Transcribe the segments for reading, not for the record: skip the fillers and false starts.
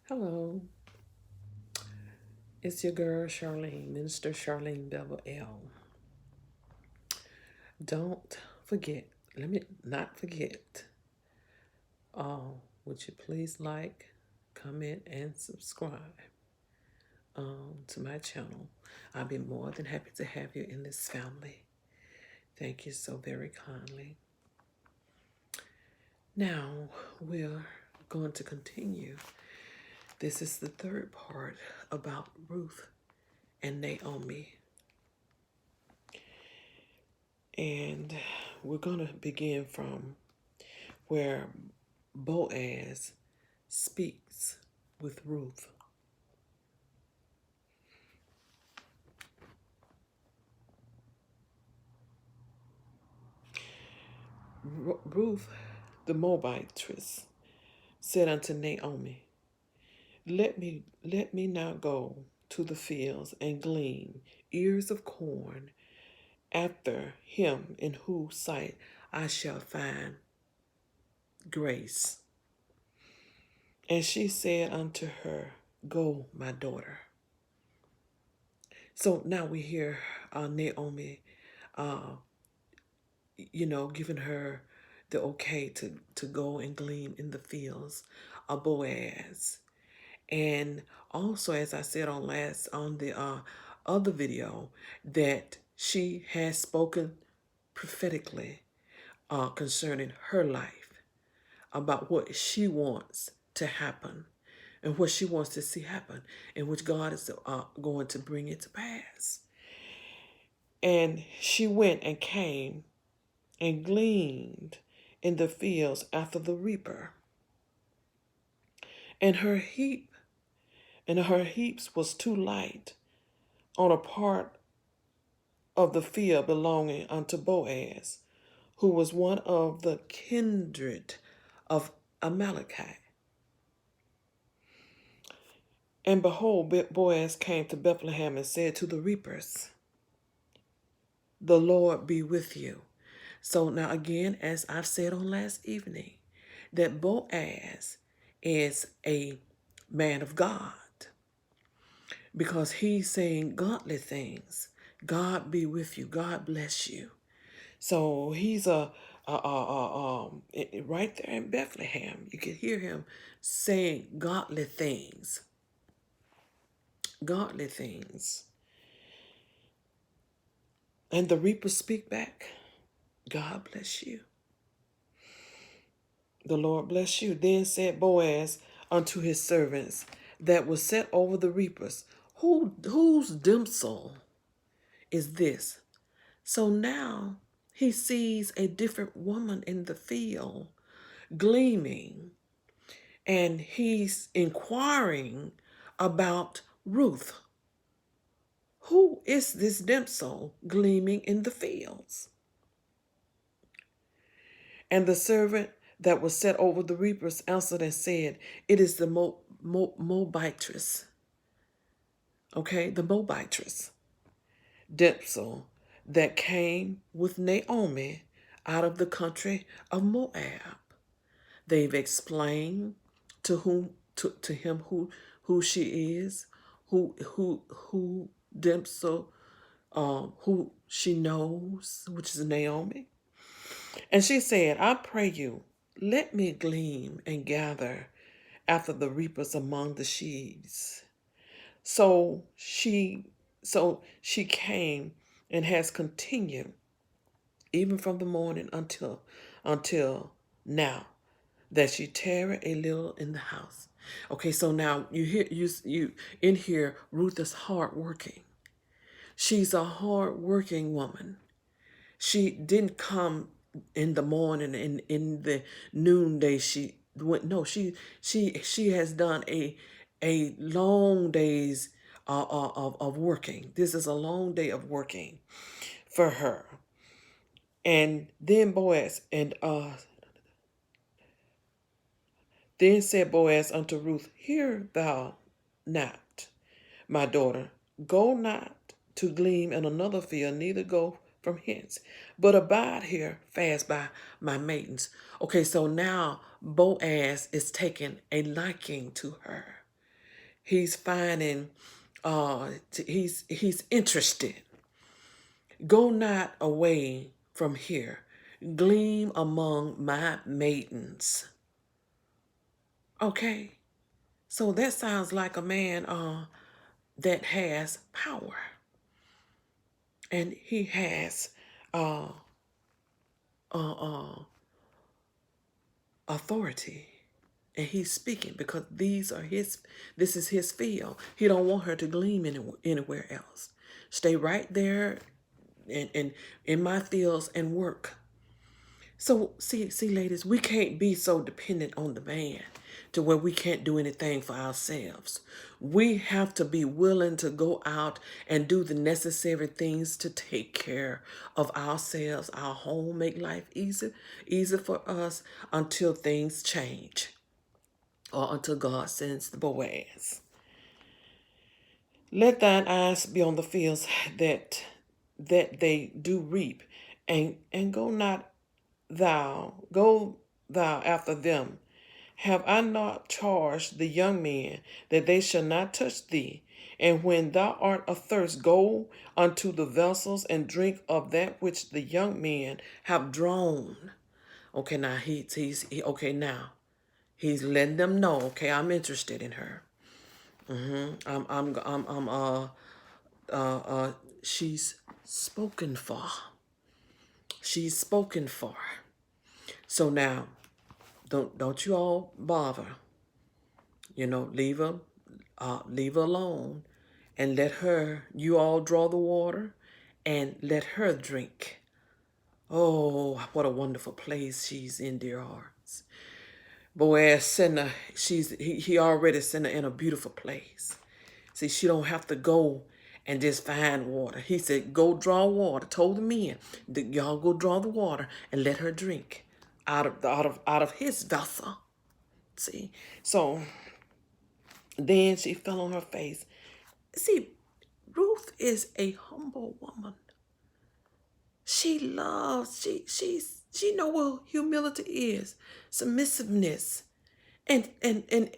Hello, it's your girl Charlene, Minister Charlene Bevel L. Don't forget, let me not forget, would you please like, comment, and subscribe to my channel? I'll be more than happy to have you in this family. Thank you so very kindly. Now, we're going to continue. This is the third part about Ruth and Naomi. And we're going to begin from where Boaz speaks with Ruth. Ruth, the Moabitess, said unto Naomi, let me now go to the fields and glean ears of corn after him in whose sight I shall find grace. And she said unto her, Go, my daughter. So now we hear Naomi, giving her the okay to go and glean in the fields of Boaz. And also, as I said on the other video, that she has spoken prophetically concerning her life about what she wants to happen and what she wants to see happen, and which God is going to bring it to pass. And she went and came and gleaned in the fields after the reaper. And her heaps was too light on a part of the field belonging unto Boaz, who was one of the kindred of Amalekite. And behold, Boaz came to Bethlehem and said to the reapers, The Lord be with you. So now again, as I've said on last evening, that Boaz is a man of God because he's saying godly things. God be with you. God bless you. So he's right there in Bethlehem. You can hear him saying godly things. Godly things. And the reapers speak back. God bless you. The Lord bless you. Then said Boaz unto his servants that was set over the reapers, whose damsel is this? So now he sees a different woman in the field gleaming, and he's inquiring about Ruth. Who is this damsel gleaming in the fields? And the servant that was set over the reapers answered and said, It is the Moabitess. Okay, the Moabitess. Damsel that came with Naomi out of the country of Moab. They've explained to him who she is, who damsel, who she knows, which is Naomi. And she said, I pray you, let me glean and gather after the reapers among the sheaves. So she came and has continued even from the morning until now, that she tarry a little in the house. Okay, so now you in here, Ruth is hardworking. She's a hardworking woman. She didn't come in the morning and in the noonday. She went. No, she has done a long days of working. This is a long day of working for her. And then Boaz and then said Boaz unto Ruth, Hear thou not, my daughter, go not to glean in another field, neither go from hence, but abide here fast by my maidens. Okay, so now Boaz is taking a liking to her. He's finding, he's interested. Go not away from here. Gleam among my maidens. Okay. So that sounds like a man that has power. And he has uh, uh, uh, authority. And he's speaking because this is his field. He don't want her to gleam anywhere else. Stay right there in my fields and work. So see, ladies, we can't be so dependent on the man to where we can't do anything for ourselves. We have to be willing to go out and do the necessary things to take care of ourselves, our home, make life easy for us until things change or until God sends the Boaz. Let thine eyes be on the fields that they do reap, and go thou after them. Have I not charged the young men that they shall not touch thee? And when thou art athirst, go unto the vessels and drink of that which the young men have drawn. Okay, now okay now he's letting them know. Okay, I'm interested in her. I'm uh, she's spoken for. She's spoken for. So now, don't you all bother. Leave her alone, and let her. You all draw the water, and let her drink. Oh, what a wonderful place she's in, dear hearts. Boaz sent her. He already sent her in a beautiful place. See, she don't have to go and just find water. He said, go draw water. Told the men, y'all go draw the water and let her drink out of his vessel. See, so then she fell on her face. See, Ruth is a humble woman. She know what humility is, submissiveness. And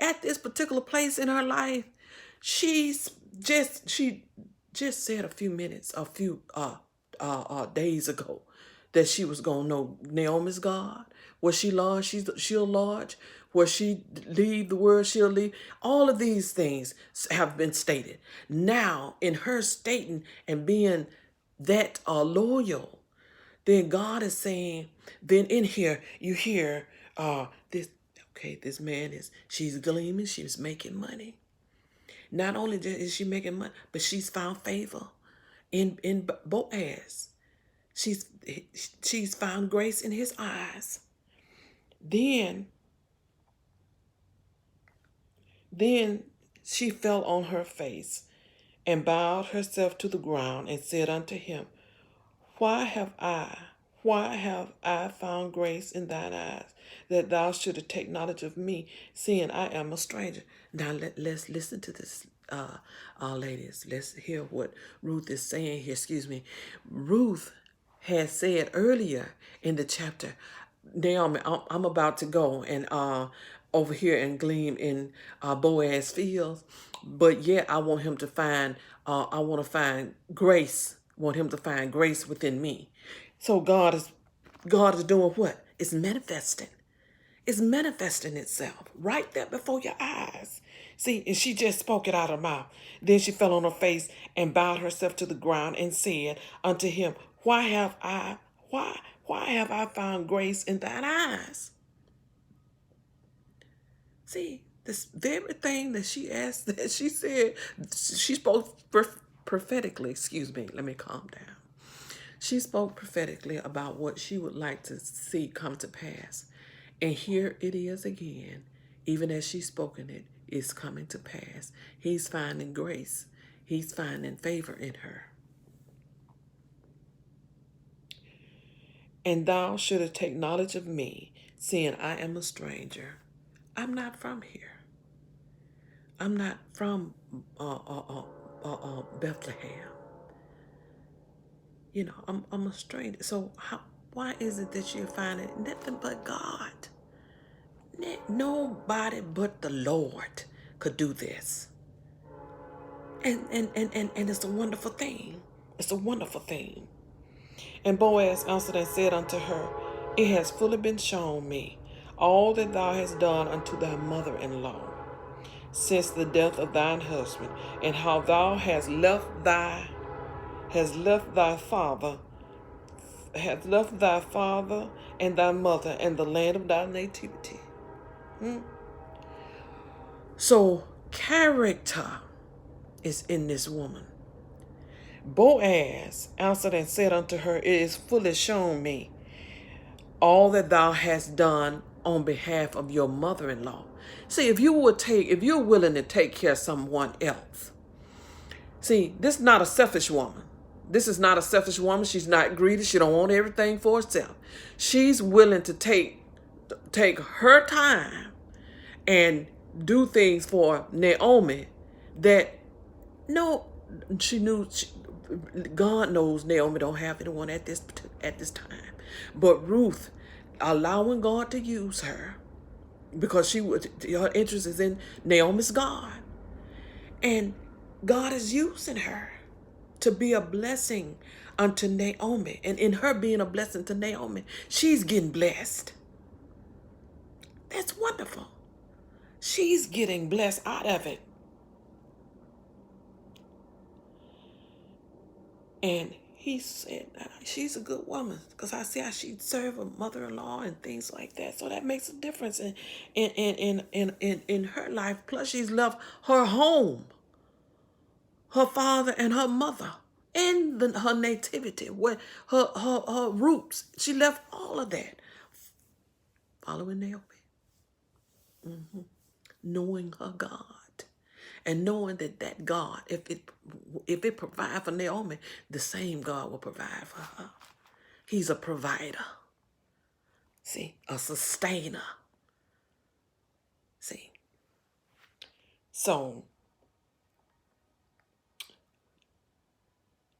at this particular place in her life, she just said a few days ago that she was gonna know Naomi's God. Where she lodge, she'll lodge. Where she leave the word, she'll leave. All of these things have been stated. Now, in her stating and being that loyal, then God is saying, then in here you hear this. Okay, this man she's gleaming, she's making money. Not only is she making money, but she's found favor in Boaz. She's found grace in his eyes. Then then she fell on her face and bowed herself to the ground and said unto him, Why have I, why have I found grace in thine eyes, that thou shouldest take knowledge of me, seeing I am a stranger? Now let's listen to this, ladies. Let's hear what Ruth is saying here. Excuse me. Ruth had said earlier in the chapter, Naomi, I'm about to go and over here and glean in Boaz fields, but yet I want him to find. I want to find grace. Want him to find grace within me. So God is doing what? It's manifesting. It's manifesting itself right there before your eyes. See, and she just spoke it out of her mouth. Then she fell on her face and bowed herself to the ground and said unto him, why have I found grace in thine eyes? See, this very thing that she asked, that she said, she spoke prophetically. Excuse me, let me calm down. She spoke prophetically about what she would like to see come to pass. And here it is again, even as she's spoken it, is coming to pass. He's finding grace. He's finding favor in her. And thou shouldest take knowledge of me, seeing I am a stranger. I'm not from here. I'm not from Bethlehem. I'm a stranger. So why is it that you're finding nothing but God? Nobody but the Lord could do this. And it's a wonderful thing. It's a wonderful thing. And Boaz answered and said unto her, It has fully been shown me all that thou hast done unto thy mother-in-law since the death of thine husband, and how thou hast left thy father and thy mother and the land of thy nativity. So character is in this woman. Boaz answered and said unto her, It is fully shown me all that thou hast done on behalf of your mother-in-law. See, if you're willing to take care of someone else. See, this is not a selfish woman. This is not a selfish woman. She's not greedy. She don't want everything for herself. She's willing to take her time and do things for Naomi that no, God knows Naomi don't have anyone at this time. But Ruth, allowing God to use her because her interest is in Naomi's God, and God is using her to be a blessing unto Naomi, and in her being a blessing to Naomi, she's getting blessed. That's wonderful. She's getting blessed out of it. And he said, she's a good woman because I see how she'd serve a mother-in-law and things like that. So that makes a difference in her life. Plus, she's left her home, her father and her mother, and her nativity, where her roots. She left all of that, following Naomi, knowing her God. And knowing that God, if it provide for Naomi, the same God will provide for her. He's a provider. See, a sustainer. See. So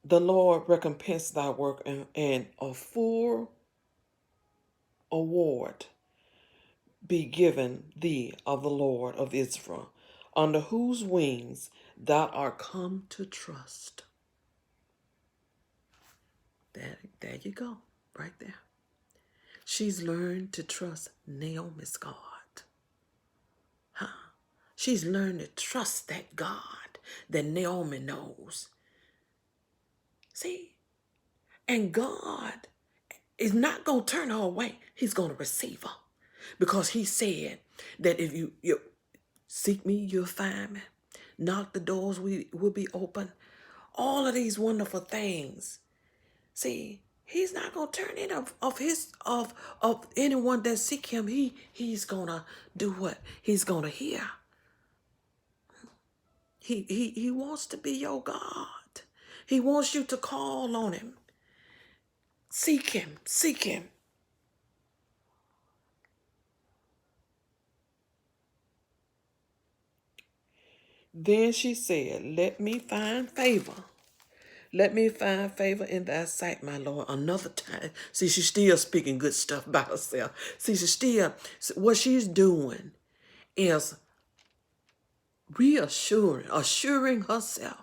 the Lord recompense thy work, and a full award be given thee of the Lord of Israel, under whose wings thou art come to trust. There you go, right there. She's learned to trust Naomi's God. Huh? She's learned to trust that God that Naomi knows. See? And God is not going to turn her away. He's going to receive her. Because he said that if you seek me, you'll find me. Knock, the doors will be open. All of these wonderful things. See, he's not gonna turn it of anyone that seek him. He's gonna do what? He's gonna hear. He wants to be your God. He wants you to call on him. Seek him. Seek him. Then she said, Let me find favor. Let me find favor in thy sight, my Lord. Another time. See, she's still speaking good stuff about herself. See, what she's doing is assuring herself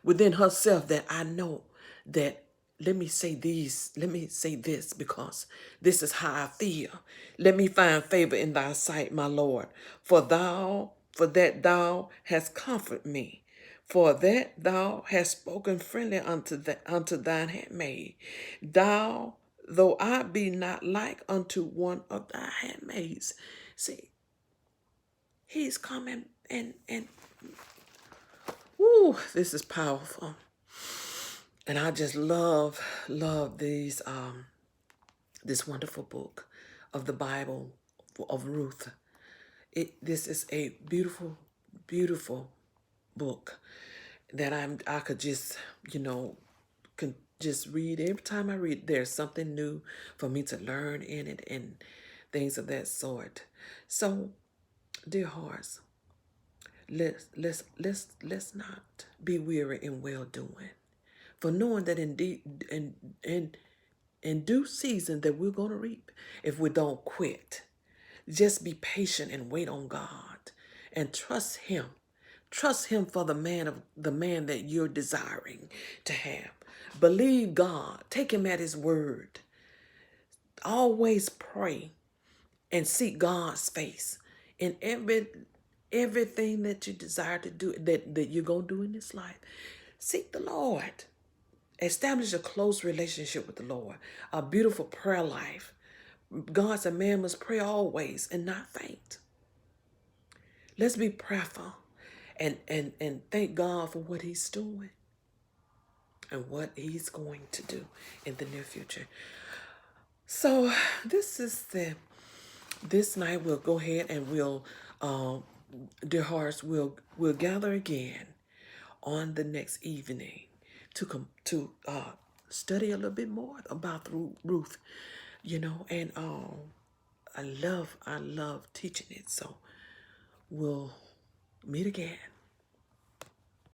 within herself that I know that let me say this because this is how I feel. Let me find favor in thy sight, my Lord, for that thou hast comforted me, for that thou hast spoken friendly unto thine handmaid. Though I be not like unto one of thy handmaids. See, he's coming and whoo, this is powerful. And I just love these this wonderful book of the Bible of Ruth. This is a beautiful, beautiful book that I could just, can just read. Every time I read, there's something new for me to learn in it and things of that sort. So, dear hearts, let's not be weary in well doing, for knowing that indeed in due season that we're going to reap if we don't quit. Just be patient and wait on God and trust him. Trust him for the man that you're desiring to have. Believe God. Take him at his word. Always pray and seek God's face in everything that you desire to do, that you're going to do in this life. Seek the Lord. Establish a close relationship with the Lord, a beautiful prayer life. God said man must pray always and not faint. Let's be prayerful and thank God for what he's doing and what he's going to do in the near future. So this night we'll go ahead and we'll, dear hearts, we'll gather again on the next evening to study a little bit more about Ruth, and I love teaching it. So we'll meet again